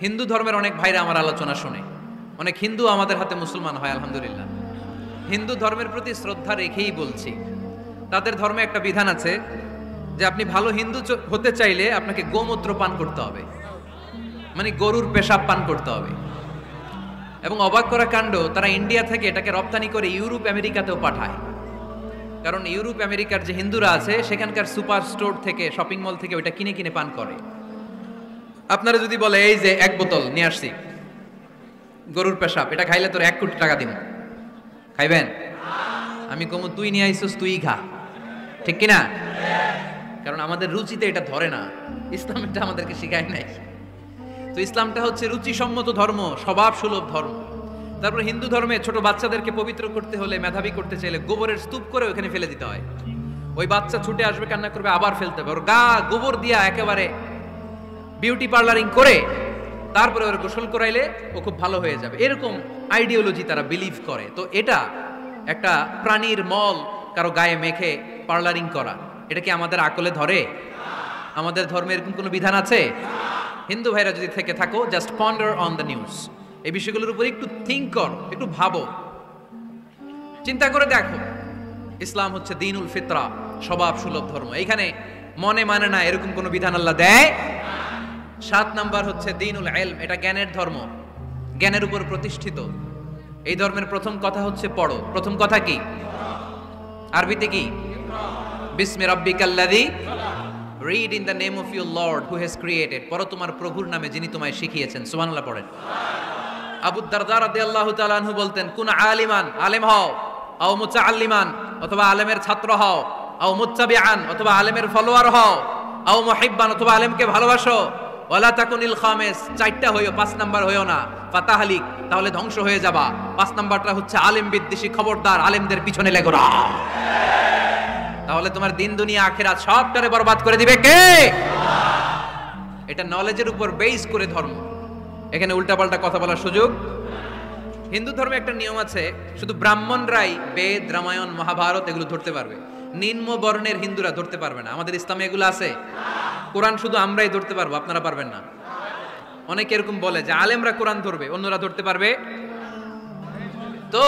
হিন্দু ধর্মের অনেক ভাইরা আমার আলোচনা শুনে, অনেক হিন্দু আমাদের হাতে মুসলমান হয় আলহামদুলিল্লাহ। হিন্দু ধর্মের প্রতি শ্রদ্ধা রেখেই বলছি, তাদের ধর্মে একটা বিধান আছে যে আপনি ভালো হিন্দু হতে চাইলে আপনাকে গোমূত্র পান করতে হবে, মানে গরুর পেশাব পান করতে হবে। এবং অবাক করা কাণ্ড, তারা ইন্ডিয়া থেকে এটাকে রপ্তানি করে ইউরোপ আমেরিকাতেও পাঠায়। কারণ ইউরোপ আমেরিকার যে হিন্দুরা আছে সেখানকার সুপার স্টোর থেকে, শপিং মল থেকে ওইটা কিনে কিনে পান করে। আপনারা যদি বলে এই যে এক বোতল নিয়ে আসছি গরুর পেশাব, এটা খাইলে তোর 1 কোটি টাকা দিব, খাইবেন? আমি কমু তুই নিয়ে আইসস, তুই খা, ঠিক কিনা? কারণ আমাদের রুচিতে এটা ধরে না, ইসলামটা আমাদেরকে শিখায় নাই। তো ইসলামটা হচ্ছে রুচিসম্মত ধর্ম, স্বভাব সুলভ ধর্ম। তারপর হিন্দু ধর্মে ছোট বাচ্চাদেরকে পবিত্র করতে হলে, মেধাবী করতে চাইলে গোবরের স্তূপ করে ওখানে ফেলে দিতে হয়। ওই বাচ্চা ছুটে আসবে, কান্না করবে, আবার ফেলতে হবে। ওর গা গোবর দিয়া একেবারে বিউটি পার্লারিং করে তারপরে ওর গোসল করাইলে ও খুব ভালো হয়ে যাবে, এরকম আইডিওলজি তারা বিলিভ করে। তো এটা একটা প্রাণীর মল কারো গায়ে মেখে পার্লারিং করা, এটা কি আমাদের আকলে ধরে? আমাদের ধর্মে এরকম কোনো বিধান আছে? হিন্দু ভাইরা যদি থেকে থাকো, just ponder on the news, এই বিষয়গুলোর উপর একটু থিঙ্ক কর, একটু ভাবো, চিন্তা করে দেখো। ইসলাম হচ্ছে দ্বীনুল ফিতরা, স্বভাব সুলভ ধর্ম। এইখানে মনে মানে না এরকম কোনো বিধান আল্লাহ দেয়। 7 নাম্বার হচ্ছে দ্বীনুল ইলম, এটা জ্ঞানের ধর্ম, জ্ঞানের উপর প্রতিষ্ঠিত। এই ধর্মের প্রথম কথা হচ্ছে পড়ো। প্রথম কথা কি? আরবিতে কি? বিসমি রাব্বিকাল্লাযী, read in the name of your lord who has created. পড়ো তোমার প্রভুর নামে যিনি তোমায় শিখিয়েছেন। সুবহানাল্লাহ পড়েন। আবু দারদা রাদিয়াল্লাহু তাআলা আনহু বলতেন, কুন আলিমান, আলেম হও, আও মুতাআল্লিমান, অথবা আলেমের ছাত্র হও, আও মুত্তাবিআন, অথবা আলেমের ফলোয়ার হও, আও মুহিব্বান, অথবা আলেমকে ভালোবাসো, ওয়ালা তাকুনিল খামিস, 4টা হইও, 5 নাম্বার হইও না, ফাতাহলিক, তাহলে ধ্বংস হয়ে যাবা। 5 নাম্বারটা হচ্ছে আলেম বিদ্বেষী, খবরদার আলেমদের পিছনে লেগো না, তাহলে তোমার দিন দুনিয়া আখিরাত সবটারে বরবাদ করে দিবে কে? এটা নলেজের উপর বেস করে ধর্ম, এখানে উল্টাপাল্টা কথা বলার সুযোগ। হিন্দু ধর্মে একটা নিয়ম আছে, শুধু ব্রাহ্মণরাই বেদ, রামায়ণ, মহাভারত এগুলো ধরতে পারবে, নিম্ন বর্ণের হিন্দুরা ধরতে পারবে না। আমাদের ইসলামে এগুলো আছে। কোরআন শুধু আমরাই ধরতে পারবো, আপনারা পারবেন না। অনেকে এরকম বলে যে আলেমরা কোরআন ধরবে, অন্যরা ধরতে পারবে। তো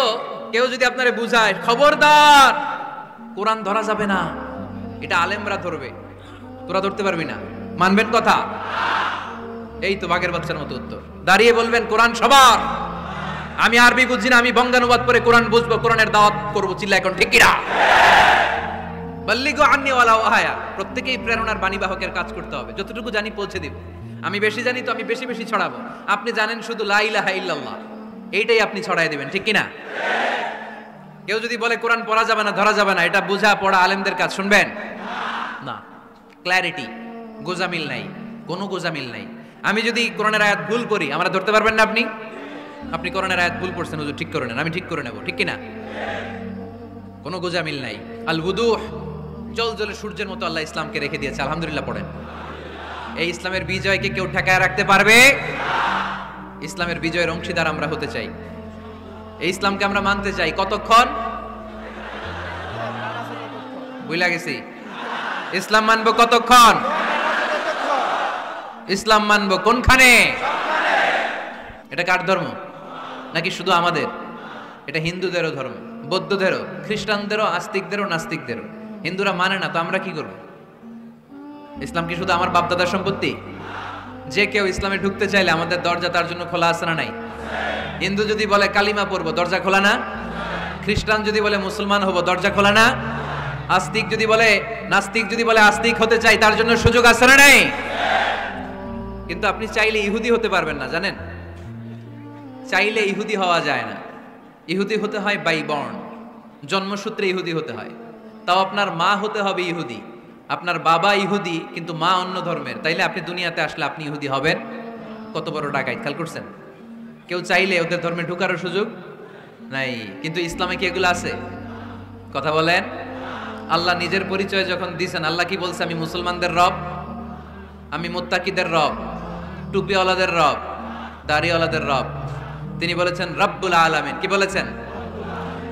কেউ যদি আপনারে বুঝায় খবরদার কোরআন ধরা যাবে না, এটা আলেমরা ধরবে, তোরা ধরতে পারবি না, মানবেন কথা? এই তো বাঘের বাচ্চার মতো উত্তর। দাঁড়িয়ে বলবেন কোরআন সবার, আমি আরবি বুঝি না, আমি বঙ্গানুবাদ করে কোরআন বুঝবো, কোরআনের দাওয়াত করবো, চিল্লা এখন ঠিক কিনা? বাল্লিগু আন্নী ওয়ালাউ আয়া, প্রত্যেকেই প্রেরণার বাণীবাহকের কাজ করতে হবে, যতটুকু জানি পৌঁছে দিব। আমি বেশি জানি তো আমি বেশি বেশি ছড়াবো। আপনি জানেন শুধু লা ইলাহা ইল্লাল্লাহ, এইটাই আপনি ছড়াই দিবেন, ঠিক কিনা? কেউ যদি বলে কোরআন পড়া যাবে না, ধরা যাবে না, এটা বুঝা পড়া আলেমদের কাজ, শুনবেন না। ক্ল্যারিটি, গোজামিল নাই, কোনো গোজামিল নাই। আমি যদি কোরআনের আয়াত ভুল করি, আমরা ধরতে পারবেন না। আপনি কোরআনের আয়াত ভুল পড়ছেন, হুজুর ঠিক করে নেন, আমি ঠিক করে নেব, ঠিক কিনা? কোনো গোজামিল নাই। আল বুদুহ, জল জলে সূর্যের মতো আল্লাহ ইসলামকে রেখে দিয়েছে, আলহামদুলিল্লাহ পড়েন। এই ইসলামের বিজয়কে কেউ ঠেকায় রাখতে পারবে? ইসলামের বিজয়ের অংশীদার আমরা হতে চাই, এই ইসলামকে আমরা মানতে চাই। কতক্ষণ? বুঝলা গেছি। ইসলাম মানবো কতক্ষণ? ইসলাম মানবো কোনখানে? এটা কার ধর্ম? নাকি শুধু আমাদের? এটা হিন্দুদেরও ধর্ম, বৌদ্ধদেরও, খ্রিস্টানদেরও, আস্তিকদেরও, নাস্তিকদেরও। হিন্দুরা মানে না, তো আমরা কি করব? ইসলাম কি শুধু আমার বাপদাদার সম্পত্তি? যে কেউ ইসলামে ঢুকতে চাইলে আমাদের দরজা তার জন্য খোলা আছে না নাই? হিন্দু যদি বলে কালিমা পড়বো, দরজা খোলা না? খ্রিস্টান যদি বলে মুসলমান হবো, দরজা খোলা না? আস্তিক যদি বলে, নাস্তিক যদি বলে আস্তিক হতে চাই, তার জন্য সুযোগ আছে না নাই? কিন্তু আপনি চাইলে ইহুদি হতে পারবেন না, জানেন? চাইলে ইহুদি হওয়া যায় না। ইহুদি হতে হয় বাই বর্ন, জন্মসূত্রে ইহুদি হতে হয়। তাও আপনার মা হতে হবে ইহুদি, আপনার বাবা ইহুদি কিন্তু মা অন্য ধর্মের, তাইলে আপনি দুনিয়াতে আসলে আপনি ইহুদি হবেন? কত বড় ডাকাইত, খেয়াল করছেন? কেউ চাইলে ওদের ধর্মে ঢুকারও সুযোগ নাই। কিন্তু ইসলামে কি এগুলো আছে? কথা বলেন। আল্লাহ নিজের পরিচয় যখন দিয়েছেন, আল্লাহ কি বলছে? আমি মুসলমানদের রব, আমি মুত্তাকিদের রব, টুপিওয়ালাদের রব, দাড়িওয়ালাদের রব। তিনি বলেছেন রব্বুল আলামিন। কি বলেছেন?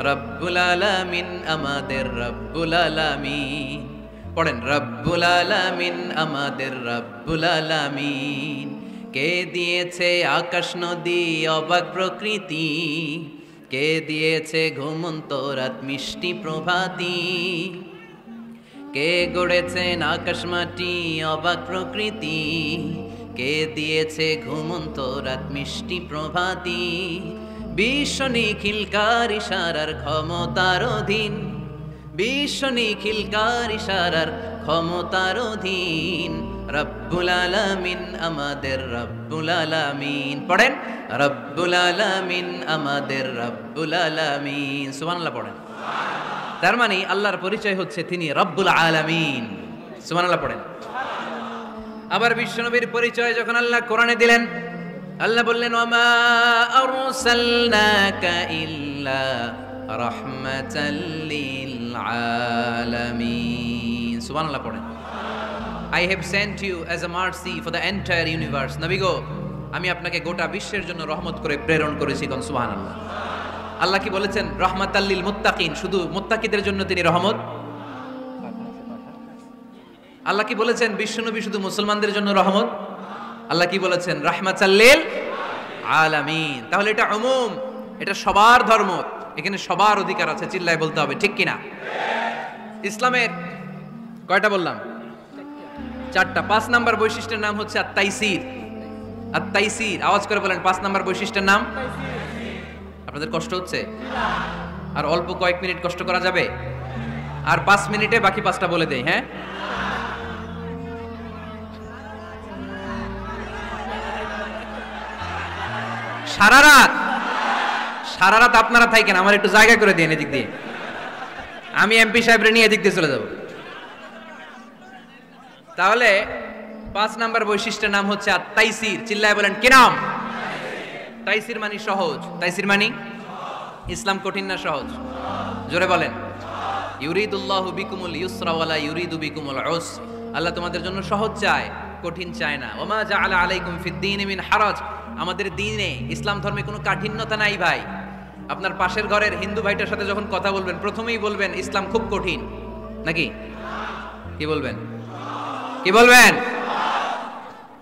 রব্বুল আলামিন, আমাদের রব্বুল আলামিন। পড়েন, রব্বুল আলামিন, আমাদের রব্বুল আলামিন। কে দিয়েছে আকাশ নদী অবাক প্রকৃতি, কে দিয়েছে ঘুমন্ত রাত মিষ্টি প্রভাতী, কে গড়েছেন আকাশ মাটি অবাক প্রকৃতি, কে দিয়েছে ঘুমন্ত রাত মিষ্টি প্রভাতী, বিশ্ব নিখিলকার ইশারার ক্ষমতার অধীন, বিশ্ব নিখিলকার ইশারার ক্ষমতার অধীন, রব্বুল আলামিন আমাদের রব্বুল আলামিন। পড়েন, রব্বুল আলামিন আমাদের রব্বুল আলামিন। সুবহানাল্লাহ পড়েন। তার মানে আল্লাহর পরিচয় হচ্ছে তিনি রব্বুল আলামিন। সুবহানাল্লাহ পড়েন। আবার বিশ্বনবীর পরিচয় যখন আল্লাহ কোরআনে দিলেন, আল্লাহ বললেন ওয়ামা আরসালনাকা ইল্লা রাহমাতাল লিল আলামিন। সুবহানাল্লাহ পড়েন। I have sent you as a mercy for the entire universe. নবী গো, আমি আপনাকে গোটা বিশ্বের জন্য রহমত করে প্রেরণ করেছি। কোন সুবহানাল্লাহ। আল্লাহ কি বলেছেন? রাহমাতাল লিল মুত্তাকিন, শুধু মুত্তাকিদের জন্য তিনি রহমত। আল্লাহ কি বলেছেন? বিশ্বনবী শুধু মুসলমানদের জন্য রহমত। আল্লাহ কি বলেছেন? রাহমাতাল লিল আলামিন। তাহলে এটা উমুম, এটা সবার ধর্ম, এখানে সবার অধিকার আছে। চিল্লায় বলতে হবে, ঠিক কিনা? ইসলামের কয়টা বললাম? চারটা। 5 নাম্বার বৈশিষ্ট্যের নাম হচ্ছে আত-তাইসির। আত-তাইসির, আওয়াজ করে বলেন 5 নাম্বার বৈশিষ্ট্যের নাম। আপনাদের কষ্ট হচ্ছে? আর অল্প কয়েক মিনিট কষ্ট করা যাবে? আর 5 মিনিটে বাকি 5টা বলে দেই। হ্যাঁ, সারা রাত আপনারা থাকেন, আমার একটু জায়গা করে দিন এদিক দিয়ে। আমি এমপি সাহেবরে নিয়ে এদিক দিয়ে চলে যাব। তাহলে 5 নাম্বার বৈশিষ্ট্যের নাম হচ্ছে আত-তাইসির। চিল্লায় বলেন কি নাম? তাইসির মানে সহজ। তাইসির মানে ইসলাম কঠিন না সহজ? জোরে বলেন। ইউরিদুল্লাহু বিকুমুল ইউসরা ওয়ালা ইউরিদু বিকুমুল উসর। আল্লাহ তোমাদের জন্য সহজ চায়, কঠিন চায় না। ওমা জাআলা আলাইকুম ফিদ-দীনি মিন হারাজ। আমাদের দ্বীনে, ইসলাম ধর্মে কোনো কাঠিন্যতা নাই ভাই। আপনার পাশের ঘরের হিন্দু ভাইটার সাথে যখন কথা বলবেন, প্রথমেই বলবেন ইসলাম খুব কঠিন, নাকি? কি বলবেন? কি বলবেন?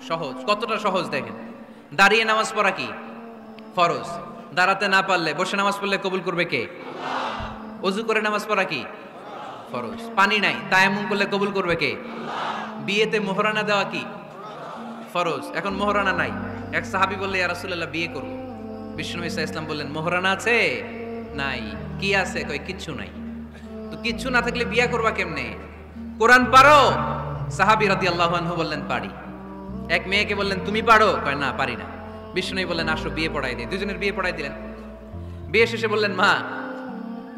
সহজ। কতটা সহজ দেখেন। দাঁড়িয়ে নামাজ পড়া কি ফরজ, দাঁড়াতে না পারলে বসে নামাজ পড়লে কবুল করবে কে? ওযু করে নামাজ পড়া কি ফরজ। পানি নাই, তায়াম্মুম করলে কবুল করবে কে? বিয়েতে মোহরানা দেওয়া কি ফরজ। এখন মোহরানা নাই। এক সাহাবী বললে ইয়া রাসূলুল্লাহ বিয়ে করব। বিশ্বনবী সাল্লাল্লাহু আলাইহি ওয়াসাল্লাম বললেন মোহরানা আছে? নাই। কি আছে? কই কিচ্ছু নাই। তো কিচ্ছু না থাকলে বিয়ে করবা কেমনে? কোরআন পারো? সাহাবী রাদিয়াল্লাহু আনহু বললেন পারি। এক মেয়েকে বললেন তুমি পারো? কয় না পারি না। বিশ্বনবী বললেন আসো বিয়ে পড়াই দিই। দুজনের বিয়ে পড়াই দিলেন। বিয়ে শেষে বললেন মা,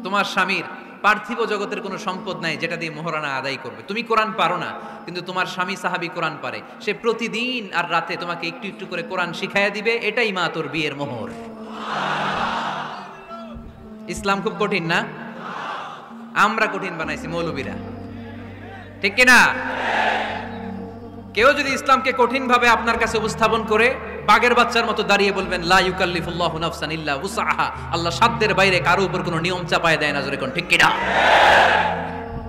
তোমার স্বামীর পার্থিব জগতের কোনো সম্পদ নাই যেটা দিয়ে মোহরানা আদায় করবে। তুমি কোরআন পারো না, কিন্তু তোমার স্বামী সাহাবী কোরআন পারে। সে প্রতিদিন আর রাতে তোমাকে একটু একটু করে কোরআন শিখাইয়া দিবে। এটাই মা তোর বিয়ের মোহর। ইসলাম খুব কঠিন না? আমরা কঠিন বানাইছি মৌলবীরা, ঠিক কিনা? কেউ যদি ইসলামকে কঠিন ভাবে আপনার কাছে উপস্থাপন করে, বাগের বাচ্চার মতো দাঁড়িয়ে বলবেন লা ইউকাল্লিফুল্লাহু নাফসান ইল্লা উসআহা। আল্লাহ সাধ্যের বাইরে কারো উপর কোনো নিয়ম চাপায় দেয় না। জোরে কোন ঠিক কিনা?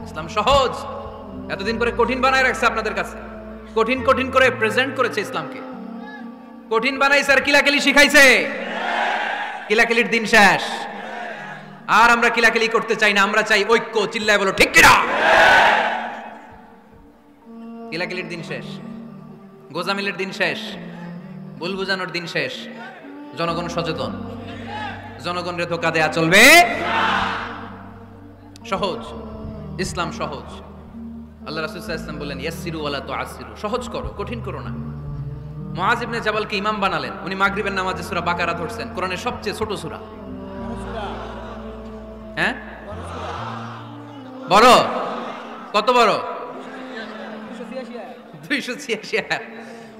ইসলাম সহজ। এতদিন করে কঠিন বানায় রাখছে আপনাদের কাছে, কঠিন কঠিন করে প্রেজেন্ট করেছে ইসলামকে। কঠিন বানাইছে আর কিলাকিলি শিখাইছে। কিলাকিলির দিন শেষ। আর আমরা কিলাকিলি করতে চাই না, আমরা চাই ঐক্য। চিল্লায় বলো ঠিক কিনা? কিলাকিলির দিন শেষ, গোজামিলের দিন শেষ, ভুল বুঝানোর দিন শেষ। জনগণ সচেতন, জনগণরে ধোঁকা দেয়া চলবে। সহজ, ইসলাম সহজ। আল্লাহ রাসূল সাল্লাল্লাহু আলাইহি ওয়াসাল্লাম বললেন ইয়াসসিরু ওয়ালা তুআসসিরু। সহজ করো, কঠিন করো না। মুআয ইবনে জাবালকে ইমাম বানালেন। উনি মাগরিবের নামাজে সূরা বাকারা ধরছেন, কোরআনের সবচেয়ে ছোট সূরা। হ্যাঁ, বড়? কত বড়? 286 আয়াত,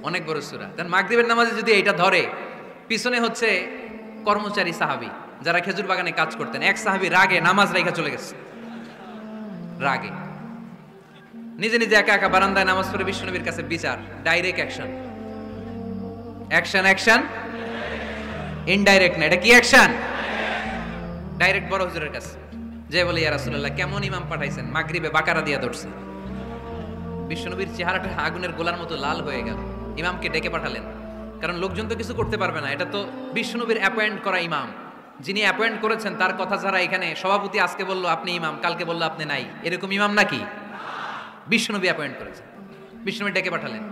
অনেক বড় সূরা। তার মাগরিবের নামাজে যদি এটা ধরে, পিছনে হচ্ছে কর্মচারী সাহাবী যারা খেজুর বাগানে কাজ করতেন। এক সাহাবী রাগে নামাজ রাইখা চলে গেছে। রাগে নিজে নিজে একা একা বারান্দায় নামাজ পড়ে বিশ্বনবীর কাছে বিচার। Direct action. Action action, indirect না। এটা কি অ্যাকশন? ডাইরেক্ট বড় হুজুরের কাছে যে বলে ইয়া রাসূলুল্লাহ কেমন ইমাম পাঠাইছেন, মাগরিবে বাকারা দিয়া ধরছে। বিশ্বনবীর চেহারাটা আগুনের গোলার মতো লাল হয়ে গেল। ইমামকে ডেকে পাঠালেন। কারণ লোকজন তো কিছু করতে পারবে না, এটা তো বিশ্বনবীর অ্যাপয়েন্ট করা ইমাম। যিনি অ্যাপয়েন্ট করেছেন তার কথা ছাড়া এখানে সভাপতি আজকে বললো আপনি ইমাম, কালকে বললো আপনি নাই, এরকম ইমাম নাকি? বিশ্বনবী অ্যাপয়েন্ট করেছেন, বিশ্বনবী ডেকে পাঠালেন।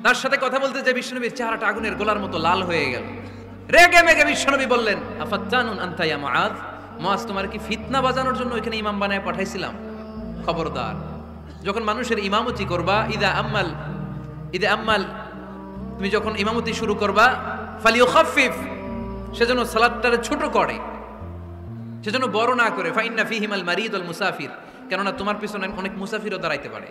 তার সাথে কথা বলতে যে বিশ্বনবীর চেহারাটা আগুনের গোলার মতো লাল হয়ে গেল। রেগে মেগে বিশ্বনবী বললেন, আফাত্তানুন আনতা ইয়া মুআয, মুআয তোমার কি ফিতনা বাজানোর জন্য এখানে ইমাম বানায় পাঠাইছিলাম? খবরদার, যখন মানুষের ইমামতি করবা, ইদা আম্মাল তুমি যখন ইমামতি শুরু করবা, ফালিয়ুখাফফিফ, সেজন্য সালাতটারে ছোট করে, সেজন্য বড় না করে। ফাইন্না ফীহিমাল মারিদ ওয়াল মুসাফির, কেননা তোমার পিছনে অনেক মুসাফিরও দাঁড়াইতে পারে।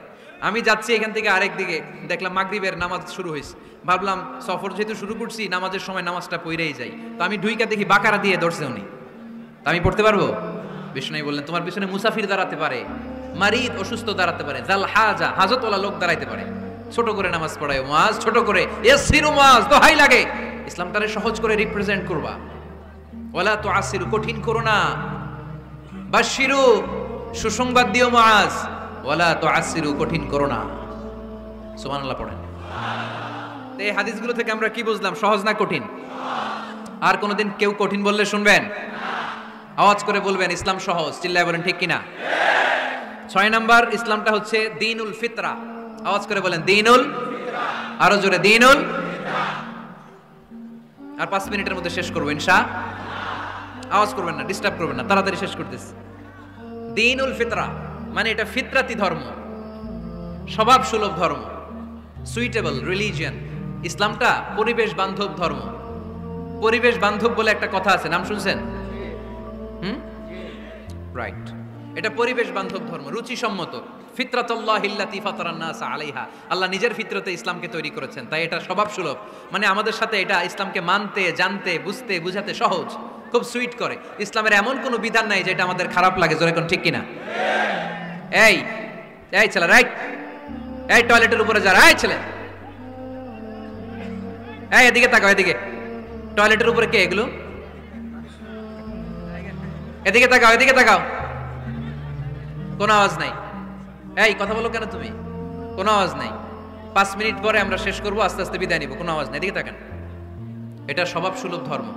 আমি যাচ্ছি এখান থেকে আরেক দিকে, দেখলাম মাগরিবের নামাজ শুরু হয়েছে, ভাবলাম সফর যেহেতু শুরু করছি নামাজের সময় নামাজটা পড়েই যাই, তো আমি ঢুইকা দেখি বাকারা দিয়ে ধরছে উনি, তা আমি পড়তে পারবো? বিষ্ণু বললেন তোমার পিছনে মুসাফির দাঁড়াতে পারে, মারিদ অসুস্থ দাঁড়াতে পারে, জাল হাজা হাজতওয়ালা লোক দাঁড়াইতে পারে, ছোট করে নামাজ পড়ায় মুআয, ছোট করে। ইয়াসসিরু মুআয, দোহাই লাগে ইসলামটারে সহজ করে রিপ্রেজেন্ট করবা। ওয়ালা তুআসসিরু, কঠিন করো না। বাশশিরু, সুসংবাদ দিও মুআয, ওয়ালা তুআসসিরু, কঠিন করো না। সুবহানাল্লাহ পড়েন। এই হাদিসগুলো থেকে আমরা কি বুঝলাম? সহজ না কঠিন? আর কোনোদিন কেউ কঠিন বললে শুনবেন? আওয়াজ করে বলবেন ইসলাম সহজ, চিল্লায় বলেন ঠিক কিনা? 6 নাম্বার, ইসলামটা হচ্ছে দ্বীনুল ফিতরা। আওয়াজ করে বলেন দ্বীনুল ফিতরা, আরো জোরে দ্বীনুল ফিতরা। আর 5 মিনিটের মধ্যে শেষ করব ইনশাআল্লাহ। আওয়াজ করবেন না, ডিস্টার্ব করবেন না, তাড়াতাড়ি শেষ করতেছি। দ্বীনুল ফিতরা মানে এটা ফিতরাতি ধর্ম, স্বভাব সুলভ ধর্ম, সুইটেবল রিলিজিয়ন। ইসলামটা পরিবেশ বান্ধব ধর্ম। পরিবেশ বান্ধব বলে একটা কথা আছে, নাম শুনছেন? রাইট, এটা পরিবেশ বান্ধব ধর্ম, রুচিসম্মত। ফিতরাতুল্লাহিল্লাতী ফাতারান নাস আলাইহা, আল্লাহ নিজের ফিতরতে ইসলামকে তৈরি করেছেন, তাই এটা স্বভাব সুলভ। মানে আমাদের সাথে এটা ইসলামকে মানতে, জানতে, বুঝতে, বুঝাতে সহজ, খুব সুইট করে। ইসলামের এমন কোনো বিধান নাই যেটা আমাদের খারাপ লাগে, জোরে কোন ঠিক কিনা? এই এই ছেলে, রাইট, এই টয়লেটের উপরে যা, এই ছেলে, এই এদিকে তাকাও, এদিকে। টয়লেটের উপরে কে এগুলো? এদিকে তাকাও, এদিকে তাকাও। কোনো আওয়াজ নাই। এই কথা বলো কেন তুমি? কোনো আওয়াজ নাই। 5 মিনিট পরে আমরা শেষ করবো, আস্তে আস্তে বিদায় নিব, কোনো আওয়াজ নাই। এদিকে তাকান। এটা স্বভাব সুলভ ধর্ম।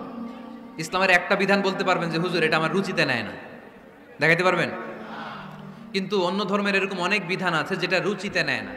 ইসলামের একটা বিধান বলতে পারবেন যে হুজুর এটা আমার রুচিতে নেয় না, দেখাইতে পারবেন? কিন্তু অন্য ধর্মের এরকম অনেক বিধান আছে যেটা রুচিতে নেয় না।